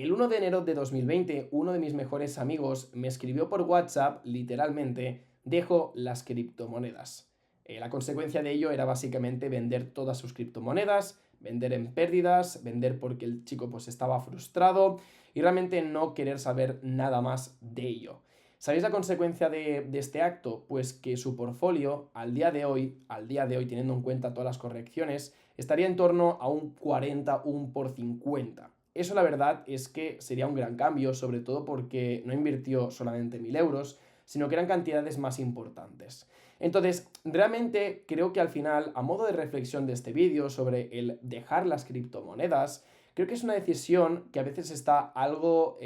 El 1 de enero de 2020, uno de mis mejores amigos me escribió por WhatsApp, literalmente, dejo las criptomonedas. La consecuencia de ello era básicamente vender todas sus criptomonedas, vender en pérdidas, vender porque el chico pues estaba frustrado y realmente no querer saber nada más de ello. ¿Sabéis la consecuencia de este acto? Pues que su portfolio al día de hoy teniendo en cuenta todas las correcciones, estaría en torno a un 40, un por 50. Eso la verdad es que sería un gran cambio, sobre todo porque no invirtió solamente 1.000 euros, sino que eran cantidades más importantes. Entonces, realmente creo que al final, a modo de reflexión de este vídeo sobre el dejar las criptomonedas, creo que es una decisión que a veces está algo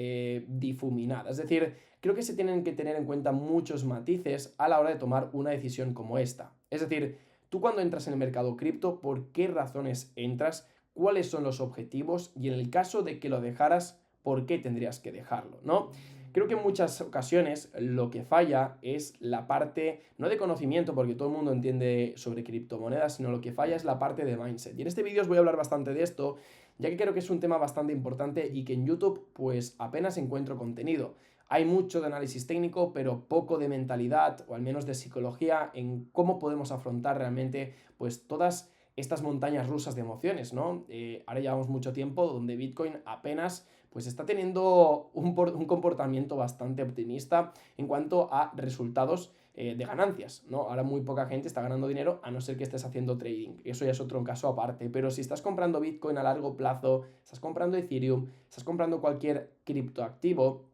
difuminada. Es decir, creo que se tienen que tener en cuenta muchos matices a la hora de tomar una decisión como esta. Es decir, tú cuando entras en el mercado cripto, ¿por qué razones entras? ¿Cuáles son los objetivos? Y en el caso de que lo dejaras, ¿por qué tendrías que dejarlo? ¿No? Creo que en muchas ocasiones lo que falla es la parte, no de conocimiento, porque todo el mundo entiende sobre criptomonedas, sino lo que falla es la parte de mindset. Y en este vídeo os voy a hablar bastante de esto, ya que creo que es un tema bastante importante y que en YouTube pues apenas encuentro contenido. Hay mucho de análisis técnico, pero poco de mentalidad, o al menos de psicología, en cómo podemos afrontar realmente pues todas estas montañas rusas de emociones, ¿no? Ahora llevamos mucho tiempo donde Bitcoin apenas pues está teniendo un comportamiento bastante optimista en cuanto a resultados de ganancias, ¿no? Ahora muy poca gente está ganando dinero a no ser que estés haciendo trading. Eso ya es otro caso aparte. Pero si estás comprando Bitcoin a largo plazo, estás comprando Ethereum, estás comprando cualquier criptoactivo,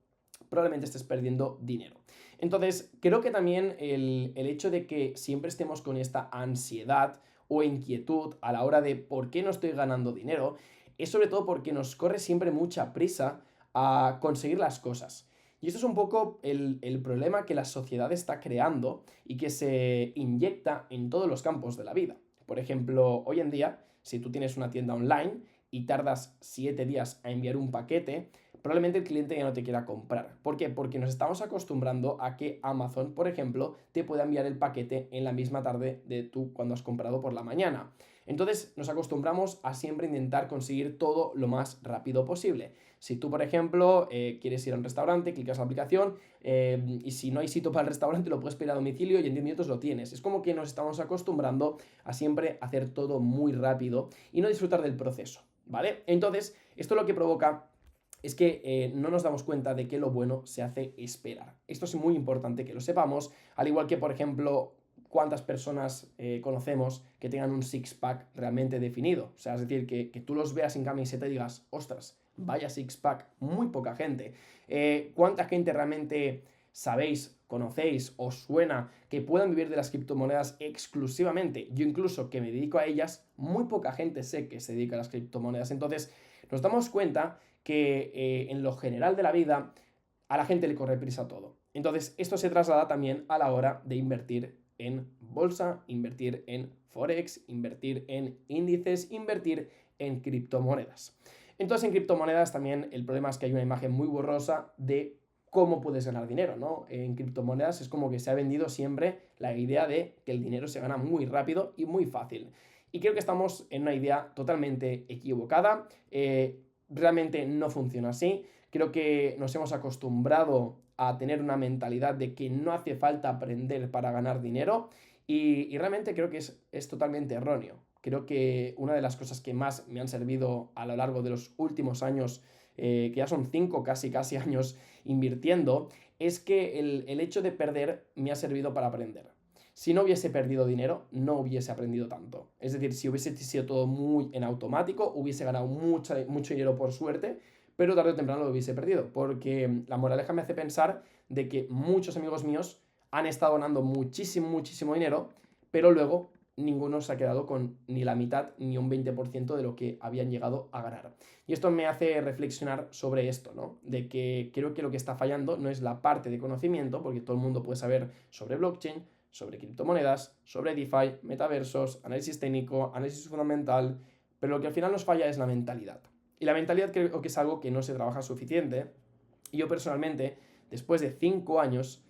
probablemente estés perdiendo dinero. Entonces, creo que también el hecho de que siempre estemos con esta ansiedad o inquietud a la hora de por qué no estoy ganando dinero, es sobre todo porque nos corre siempre mucha prisa a conseguir las cosas. Y esto es un poco el problema que la sociedad está creando y que se inyecta en todos los campos de la vida. Por ejemplo, hoy en día, si tú tienes una tienda online y tardas 7 días a enviar un paquete, probablemente el cliente ya no te quiera comprar. ¿Por qué? Porque nos estamos acostumbrando a que Amazon, por ejemplo, te pueda enviar el paquete en la misma tarde de tú cuando has comprado por la mañana. Entonces nos acostumbramos a siempre intentar conseguir todo lo más rápido posible. Si tú, por ejemplo, quieres ir a un restaurante, clicas la aplicación y si no hay sitio para el restaurante lo puedes pedir a domicilio y en 10 minutos lo tienes. Es como que nos estamos acostumbrando a siempre hacer todo muy rápido y no disfrutar del proceso, ¿vale? Entonces, esto lo que provoca es que no nos damos cuenta de que lo bueno se hace esperar. Esto es muy importante que lo sepamos, al igual que, por ejemplo, cuántas personas conocemos que tengan un six-pack realmente definido. O sea, es decir, que tú los veas sin camiseta y digas, ostras, vaya six-pack, muy poca gente. ¿Cuánta gente realmente sabéis, conocéis, os suena que puedan vivir de las criptomonedas exclusivamente? Yo incluso que me dedico a ellas, muy poca gente sé que se dedica a las criptomonedas. Entonces, nos damos cuenta que en lo general de la vida a la gente le corre prisa todo. Entonces, esto se traslada también a la hora de invertir en bolsa, invertir en forex, invertir en índices, invertir en criptomonedas. Entonces, en criptomonedas también el problema es que hay una imagen muy borrosa de cómo puedes ganar dinero, ¿no? En criptomonedas es como que se ha vendido siempre la idea de que el dinero se gana muy rápido y muy fácil. Y creo que estamos en una idea totalmente equivocada. Realmente no funciona así. Creo que nos hemos acostumbrado a tener una mentalidad de que no hace falta aprender para ganar dinero y realmente creo que es totalmente erróneo. Creo que una de las cosas que más me han servido a lo largo de los últimos años, que ya son 5 casi años invirtiendo, es que el hecho de perder me ha servido para aprender. Si no hubiese perdido dinero, no hubiese aprendido tanto. Es decir, si hubiese sido todo muy en automático, hubiese ganado mucho dinero por suerte, pero tarde o temprano lo hubiese perdido. Porque la moraleja me hace pensar de que muchos amigos míos han estado ganando muchísimo dinero, pero luego ninguno se ha quedado con ni la mitad ni un 20% de lo que habían llegado a ganar. Y esto me hace reflexionar sobre esto, ¿no? De que creo que lo que está fallando no es la parte de conocimiento, porque todo el mundo puede saber sobre blockchain, sobre criptomonedas, sobre DeFi, metaversos, análisis técnico, análisis fundamental, pero lo que al final nos falla es la mentalidad. Y la mentalidad creo que es algo que no se trabaja suficiente. Y yo personalmente, después de 5 años,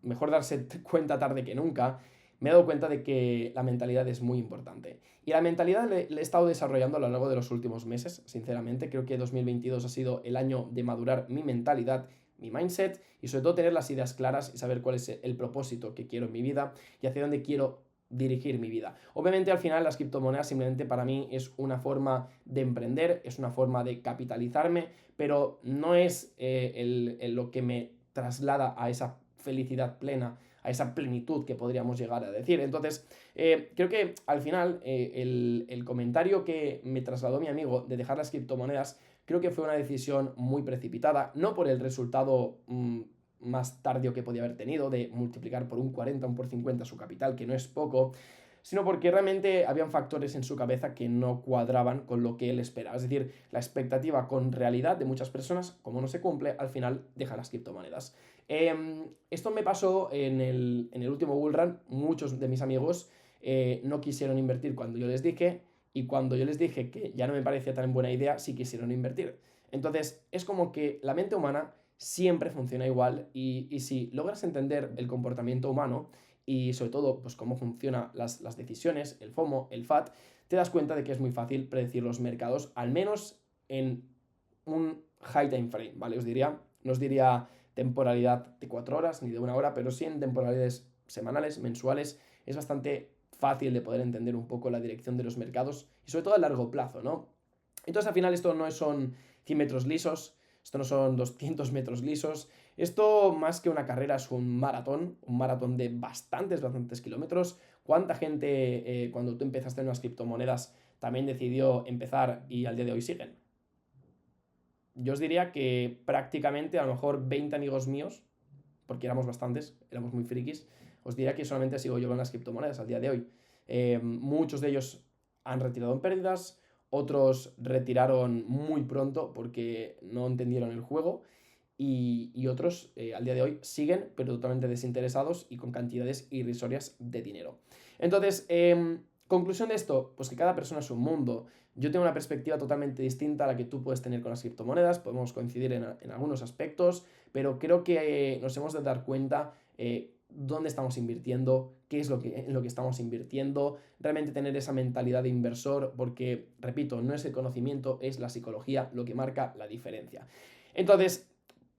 mejor darse cuenta tarde que nunca, me he dado cuenta de que la mentalidad es muy importante. Y la mentalidad la he estado desarrollando a lo largo de los últimos meses, sinceramente. Creo que 2022 ha sido el año de madurar mi mentalidad, mi mindset y sobre todo tener las ideas claras y saber cuál es el propósito que quiero en mi vida y hacia dónde quiero dirigir mi vida. Obviamente al final las criptomonedas simplemente para mí es una forma de emprender, es una forma de capitalizarme, pero no es lo que me traslada a esa felicidad plena, a esa plenitud que podríamos llegar a decir. Entonces, creo que al final el comentario que me trasladó mi amigo de dejar las criptomonedas, creo que fue una decisión muy precipitada, no por el resultado más tardío que podía haber tenido, de multiplicar por un 40 o un por 50 su capital, que no es poco, sino porque realmente habían factores en su cabeza que no cuadraban con lo que él esperaba. Es decir, la expectativa con realidad de muchas personas, como no se cumple, al final deja las criptomonedas. Esto me pasó en el último bullrun. Muchos de mis amigos no quisieron invertir cuando yo les dije, y cuando yo les dije que ya no me parecía tan buena idea, sí quisieron invertir. Entonces, es como que la mente humana siempre funciona igual y si logras entender el comportamiento humano y sobre todo pues cómo funcionan las decisiones, el FOMO, el FAT, te das cuenta de que es muy fácil predecir los mercados, al menos en un high time frame, ¿vale? No os diría temporalidad de 4 horas ni de 1 hora, pero sí en temporalidades semanales, mensuales, es bastante fácil de poder entender un poco la dirección de los mercados y sobre todo a largo plazo, ¿no? Entonces al final esto no son 100 metros lisos, esto no son 200 metros lisos, esto más que una carrera es un maratón de bastantes kilómetros. ¿Cuánta gente cuando tú empezaste en unas criptomonedas también decidió empezar y al día de hoy siguen? Yo os diría que prácticamente a lo mejor 20 amigos míos, porque éramos bastantes, éramos muy frikis, os diría que solamente sigo yo con las criptomonedas al día de hoy. Muchos de ellos han retirado en pérdidas, otros retiraron muy pronto porque no entendieron el juego y otros al día de hoy siguen, pero totalmente desinteresados y con cantidades irrisorias de dinero. Entonces, conclusión de esto, pues que cada persona es un mundo. Yo tengo una perspectiva totalmente distinta a la que tú puedes tener con las criptomonedas, podemos coincidir en algunos aspectos, pero creo que nos hemos de dar cuenta dónde estamos invirtiendo, qué es en lo que estamos invirtiendo, realmente tener esa mentalidad de inversor, porque, repito, no es el conocimiento, es la psicología lo que marca la diferencia. Entonces,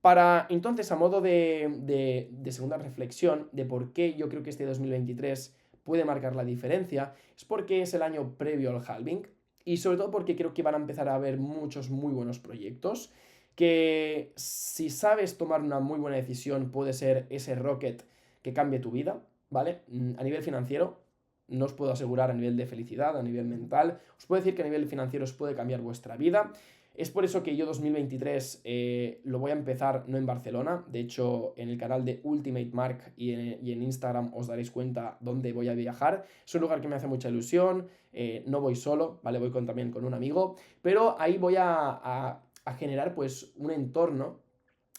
a modo de segunda reflexión de por qué yo creo que este 2023 puede marcar la diferencia, es porque es el año previo al halving y sobre todo porque creo que van a empezar a haber muchos muy buenos proyectos que si sabes tomar una muy buena decisión puede ser ese rocket que cambie tu vida, ¿vale? A nivel financiero, no os puedo asegurar a nivel de felicidad, a nivel mental, os puedo decir que a nivel financiero os puede cambiar vuestra vida. Es por eso que yo 2023 lo voy a empezar no en Barcelona, de hecho en el canal de Ultimate Mark y en Instagram os daréis cuenta dónde voy a viajar. Es un lugar que me hace mucha ilusión, no voy solo, ¿vale? Voy también con un amigo, pero ahí voy a generar pues un entorno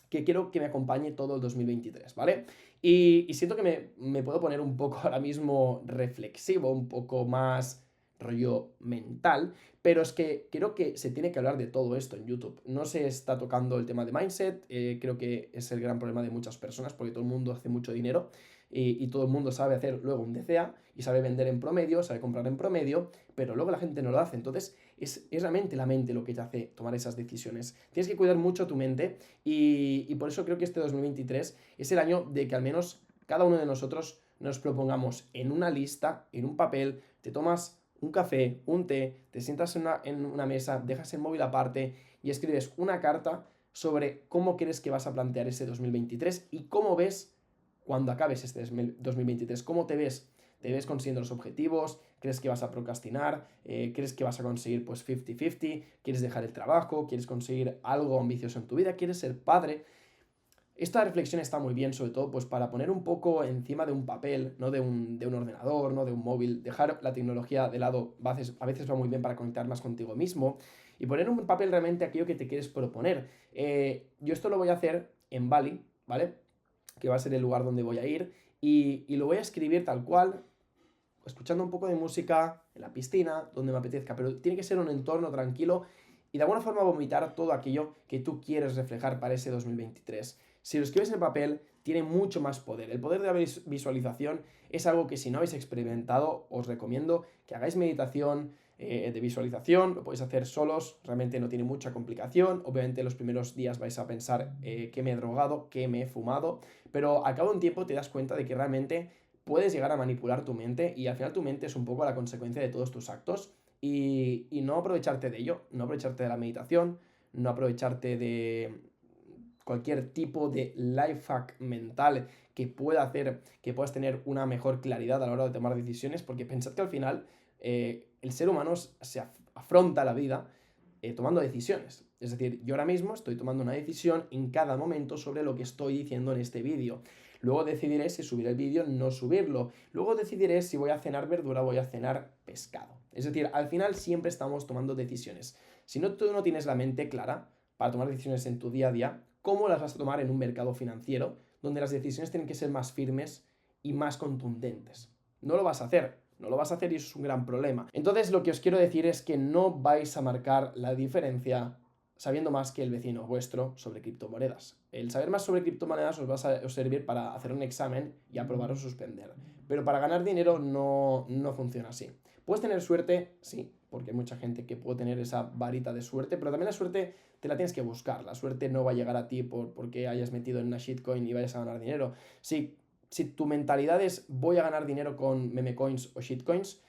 que quiero que me acompañe todo el 2023, ¿vale? Y siento que me puedo poner un poco ahora mismo reflexivo, un poco más rollo mental, pero es que creo que se tiene que hablar de todo esto en YouTube. No se está tocando el tema de mindset, creo que es el gran problema de muchas personas porque todo el mundo hace mucho dinero y todo el mundo sabe hacer luego un DCA y sabe vender en promedio, sabe comprar en promedio, pero luego la gente no lo hace. Entonces es realmente la mente lo que te hace tomar esas decisiones. Tienes que cuidar mucho tu mente y por eso creo que este 2023 es el año de que al menos cada uno de nosotros nos propongamos en una lista, en un papel, te tomas un café, un té, te sientas en una mesa, dejas el móvil aparte y escribes una carta sobre cómo crees que vas a plantear ese 2023 y cómo ves cuando acabes este 2023, cómo te ves. ¿Te ves consiguiendo los objetivos? ¿Crees que vas a procrastinar? ¿Crees que vas a conseguir pues 50-50? ¿Quieres dejar el trabajo? ¿Quieres conseguir algo ambicioso en tu vida? ¿Quieres ser padre? Esta reflexión está muy bien, sobre todo, pues para poner un poco encima de un papel, no de un ordenador, no de un móvil, dejar la tecnología de lado, a veces va muy bien para conectar más contigo mismo, y poner en un papel realmente aquello que te quieres proponer. Yo esto lo voy a hacer en Bali, ¿vale? Que va a ser el lugar donde voy a ir, y lo voy a escribir tal cual, escuchando un poco de música en la piscina, donde me apetezca, pero tiene que ser un entorno tranquilo y de alguna forma vomitar todo aquello que tú quieres reflejar para ese 2023. Si lo escribes en papel, tiene mucho más poder. El poder de la visualización es algo que si no habéis experimentado, os recomiendo que hagáis meditación de visualización, lo podéis hacer solos, realmente no tiene mucha complicación. Obviamente los primeros días vais a pensar que me he drogado, que me he fumado, pero al cabo de un tiempo te das cuenta de que realmente puedes llegar a manipular tu mente y al final tu mente es un poco la consecuencia de todos tus actos y no aprovecharte de ello, no aprovecharte de la meditación, no aprovecharte de cualquier tipo de life hack mental que pueda hacer que puedas tener una mejor claridad a la hora de tomar decisiones, porque pensad que al final el ser humano se afronta la vida tomando decisiones. Es decir, yo ahora mismo estoy tomando una decisión en cada momento sobre lo que estoy diciendo en este vídeo. Luego decidiré si subir el vídeo o no subirlo. Luego decidiré si voy a cenar verdura o voy a cenar pescado. Es decir, al final siempre estamos tomando decisiones. Si no, tú no tienes la mente clara para tomar decisiones en tu día a día, ¿cómo las vas a tomar en un mercado financiero donde las decisiones tienen que ser más firmes y más contundentes? No lo vas a hacer. No lo vas a hacer y eso es un gran problema. Entonces lo que os quiero decir es que no vais a marcar la diferencia sabiendo más que el vecino vuestro sobre criptomonedas. El saber más sobre criptomonedas os va a servir para hacer un examen y aprobar o suspender. Pero para ganar dinero no funciona así. ¿Puedes tener suerte? Sí, porque hay mucha gente que puede tener esa varita de suerte, pero también la suerte te la tienes que buscar. La suerte no va a llegar a ti porque hayas metido en una shitcoin y vayas a ganar dinero. Sí, si tu mentalidad es voy a ganar dinero con meme coins o shitcoins,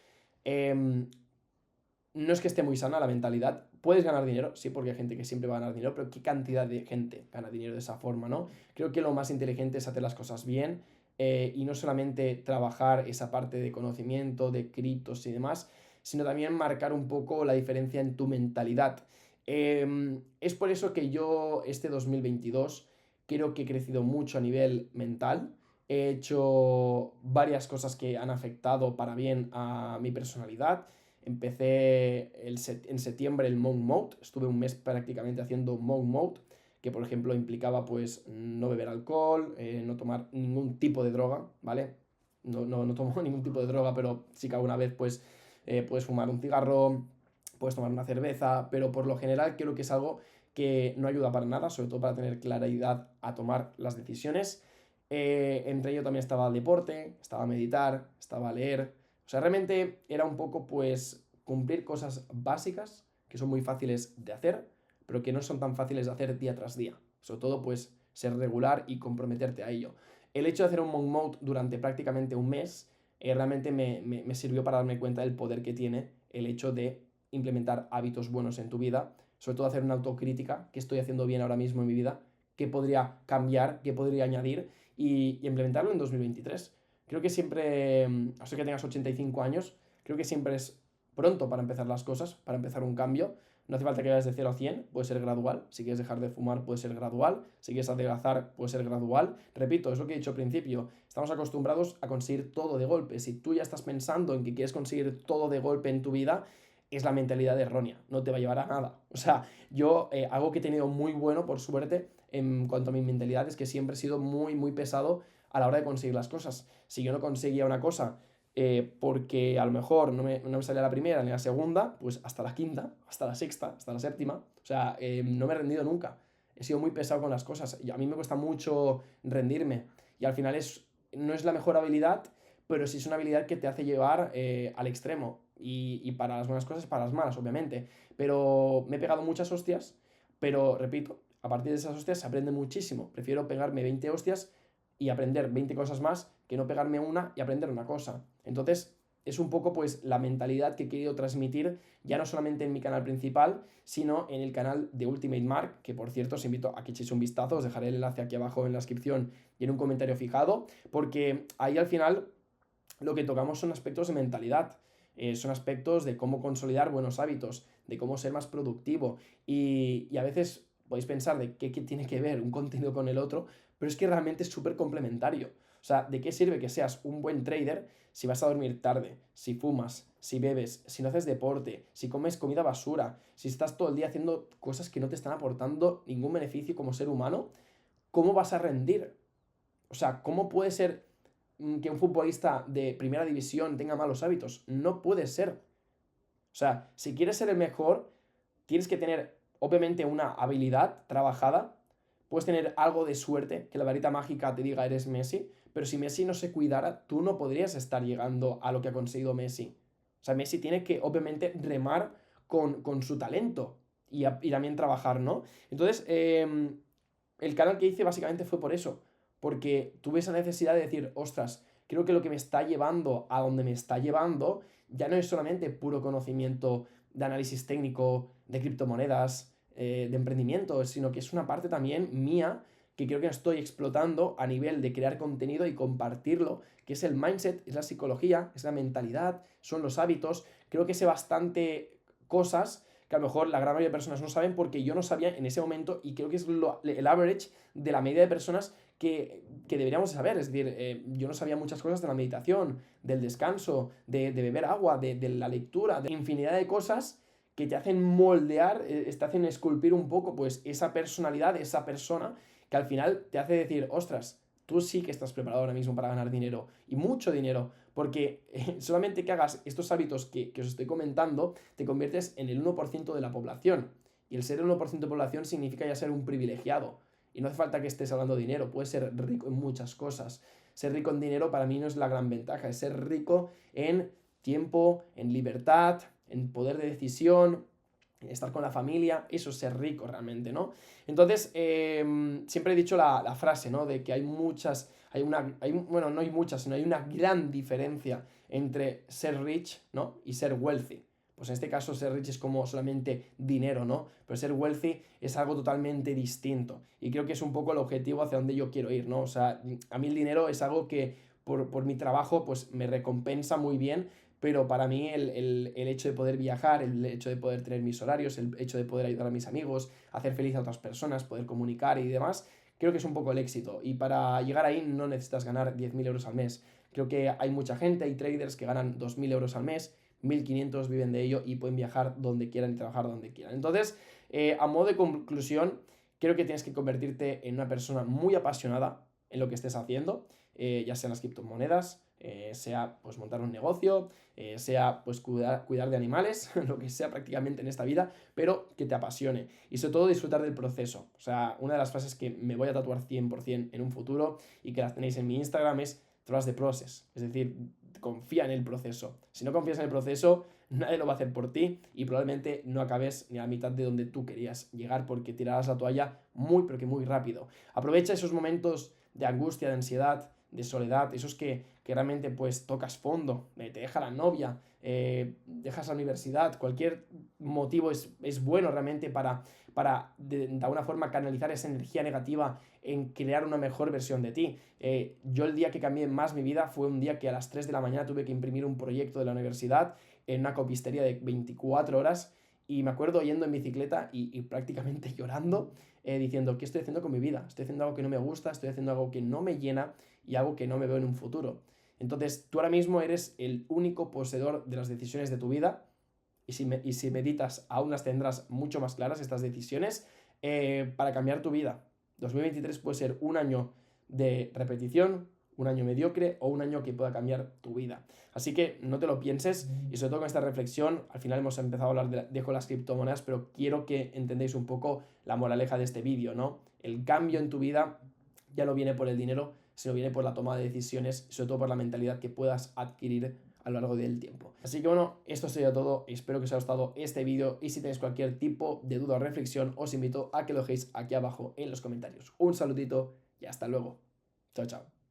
no es que esté muy sana la mentalidad. Puedes ganar dinero, sí, porque hay gente que siempre va a ganar dinero, pero ¿qué cantidad de gente gana dinero de esa forma, no? Creo que lo más inteligente es hacer las cosas bien y no solamente trabajar esa parte de conocimiento, de criptos y demás, sino también marcar un poco la diferencia en tu mentalidad. Es por eso que yo este 2022 creo que he crecido mucho a nivel mental. He hecho varias cosas que han afectado para bien a mi personalidad. Empecé en septiembre el monk mode, estuve un mes prácticamente haciendo monk mode, que por ejemplo implicaba pues no beber alcohol, no tomar ningún tipo de droga, ¿vale? No tomo ningún tipo de droga, pero sí que alguna vez pues puedes fumar un cigarro, puedes tomar una cerveza, pero por lo general creo que es algo que no ayuda para nada, sobre todo para tener claridad a tomar las decisiones. Entre ello también estaba el deporte, estaba a meditar, estaba a leer. O sea, realmente era un poco pues cumplir cosas básicas que son muy fáciles de hacer, pero que no son tan fáciles de hacer día tras día. Sobre todo pues ser regular y comprometerte a ello. El hecho de hacer un monk mode durante prácticamente un mes realmente me sirvió para darme cuenta del poder que tiene el hecho de implementar hábitos buenos en tu vida, sobre todo hacer una autocrítica, qué estoy haciendo bien ahora mismo en mi vida, qué podría cambiar, qué podría añadir y implementarlo en 2023. Creo que siempre, no sé que tengas 85 años, creo que siempre es pronto para empezar las cosas, para empezar un cambio. No hace falta que vayas de 0 a 100, puede ser gradual. Si quieres dejar de fumar, puede ser gradual. Si quieres adelgazar, puede ser gradual. Repito, es lo que he dicho al principio. Estamos acostumbrados a conseguir todo de golpe. Si tú ya estás pensando en que quieres conseguir todo de golpe en tu vida, es la mentalidad errónea. No te va a llevar a nada. O sea, yo algo que he tenido muy bueno, por suerte, en cuanto a mi mentalidad, es que siempre he sido muy pesado a la hora de conseguir las cosas. Si yo no conseguía una cosa porque a lo mejor no me salía la primera ni la segunda, pues hasta la quinta, hasta la sexta, hasta la séptima. O sea, no me he rendido nunca. He sido muy pesado con las cosas y a mí me cuesta mucho rendirme. Y al final no es la mejor habilidad, pero sí es una habilidad que te hace llevar al extremo. Y para las buenas cosas, para las malas, obviamente. Pero me he pegado muchas hostias, pero repito, a partir de esas hostias se aprende muchísimo. Prefiero pegarme 20 hostias y aprender 20 cosas más que no pegarme una y aprender una cosa. Entonces, es un poco pues la mentalidad que he querido transmitir ya no solamente en mi canal principal, sino en el canal de Ultimate Mark, que por cierto os invito a que echéis un vistazo, os dejaré el enlace aquí abajo en la descripción y en un comentario fijado, porque ahí al final lo que tocamos son aspectos de mentalidad, son aspectos de cómo consolidar buenos hábitos, de cómo ser más productivo y a veces podéis pensar de qué tiene que ver un contenido con el otro, pero es que realmente es súper complementario. O sea, ¿de qué sirve que seas un buen trader si vas a dormir tarde, si fumas, si bebes, si no haces deporte, si comes comida basura, si estás todo el día haciendo cosas que no te están aportando ningún beneficio como ser humano? ¿Cómo vas a rendir? O sea, ¿cómo puede ser que un futbolista de primera división tenga malos hábitos? No puede ser. O sea, si quieres ser el mejor, tienes que tener, obviamente, una habilidad trabajada. Puedes tener algo de suerte, que la varita mágica te diga eres Messi, pero si Messi no se cuidara, tú no podrías estar llegando a lo que ha conseguido Messi. O sea, Messi tiene que, obviamente, remar con su talento y también trabajar, ¿no? Entonces, el canal que hice básicamente fue por eso, porque tuve esa necesidad de decir, ostras, creo que lo que me está llevando a donde me está llevando ya no es solamente puro conocimiento de análisis técnico, de criptomonedas, de emprendimiento, sino que es una parte también mía que creo que estoy explotando a nivel de crear contenido y compartirlo, que es el mindset, es la psicología, es la mentalidad, son los hábitos. Creo que sé bastante cosas que a lo mejor la gran mayoría de personas no saben porque yo no sabía en ese momento y creo que es el average de la media de personas que deberíamos saber. Es decir, yo no sabía muchas cosas de la meditación, del descanso, de beber agua, de la lectura, de infinidad de cosas que te hacen moldear, te hacen esculpir un poco pues esa personalidad, esa persona que al final te hace decir, ostras, tú sí que estás preparado ahora mismo para ganar dinero y mucho dinero, porque solamente que hagas estos hábitos que os estoy comentando, te conviertes en el 1% de la población. Y el ser el 1% de población significa ya ser un privilegiado. Y no hace falta que estés hablando de dinero, puedes ser rico en muchas cosas. Ser rico en dinero para mí no es la gran ventaja, es ser rico en tiempo, en libertad, en poder de decisión, estar con la familia, eso es ser rico realmente, ¿no? Entonces, siempre he dicho la frase, ¿no? De que hay muchas, bueno, no hay muchas, sino hay una gran diferencia entre ser rich, ¿no? Y ser wealthy. Pues en este caso ser rich es como solamente dinero, ¿no? Pero ser wealthy es algo totalmente distinto. Y creo que es un poco el objetivo hacia donde yo quiero ir, ¿no? O sea, a mí el dinero es algo que por mi trabajo pues me recompensa muy bien, pero para mí el hecho de poder viajar, el hecho de poder tener mis horarios, el hecho de poder ayudar a mis amigos, hacer feliz a otras personas, poder comunicar y demás, creo que es un poco el éxito. Y para llegar ahí no necesitas ganar 10.000 euros al mes. Creo que hay mucha gente, hay traders que ganan 2.000 euros al mes, 1.500 viven de ello y pueden viajar donde quieran y trabajar donde quieran. Entonces, a modo de conclusión, creo que tienes que convertirte en una persona muy apasionada en lo que estés haciendo, ya sean las criptomonedas, sea pues montar un negocio, sea pues cuidar de animales, lo que sea prácticamente en esta vida, pero que te apasione y sobre todo disfrutar del proceso. O sea, una de las frases que me voy a tatuar 100% en un futuro y que las tenéis en mi Instagram es trust the process, es decir, confía en el proceso. Si no confías en el proceso, nadie lo va a hacer por ti y probablemente no acabes ni a la mitad de donde tú querías llegar porque tirarás la toalla muy pero que muy rápido. Aprovecha esos momentos de angustia, de ansiedad, de soledad, esos que realmente pues tocas fondo, te deja la novia, dejas la universidad, cualquier motivo es bueno realmente para de alguna forma canalizar esa energía negativa en crear una mejor versión de ti. Yo el día que cambié más mi vida fue un día que a las 3 de la mañana tuve que imprimir un proyecto de la universidad en una copistería de 24 horas y me acuerdo yendo en bicicleta y prácticamente llorando, diciendo, ¿qué estoy haciendo con mi vida? Estoy haciendo algo que no me gusta, estoy haciendo algo que no me llena y algo que no me veo en un futuro. Entonces, tú ahora mismo eres el único poseedor de las decisiones de tu vida y si meditas, aún las tendrás mucho más claras estas decisiones para cambiar tu vida. 2023 puede ser un año de repetición, un año mediocre o un año que pueda cambiar tu vida. Así que no te lo pienses y sobre todo con esta reflexión, al final hemos empezado a hablar de las criptomonedas, pero quiero que entendáis un poco la moraleja de este vídeo, ¿no? El cambio en tu vida ya no viene por el dinero, sino viene por la toma de decisiones y sobre todo por la mentalidad que puedas adquirir a lo largo del tiempo. Así que bueno, esto sería todo, espero que os haya gustado este vídeo y si tenéis cualquier tipo de duda o reflexión os invito a que lo dejéis aquí abajo en los comentarios. Un saludito y hasta luego. Chao, chao.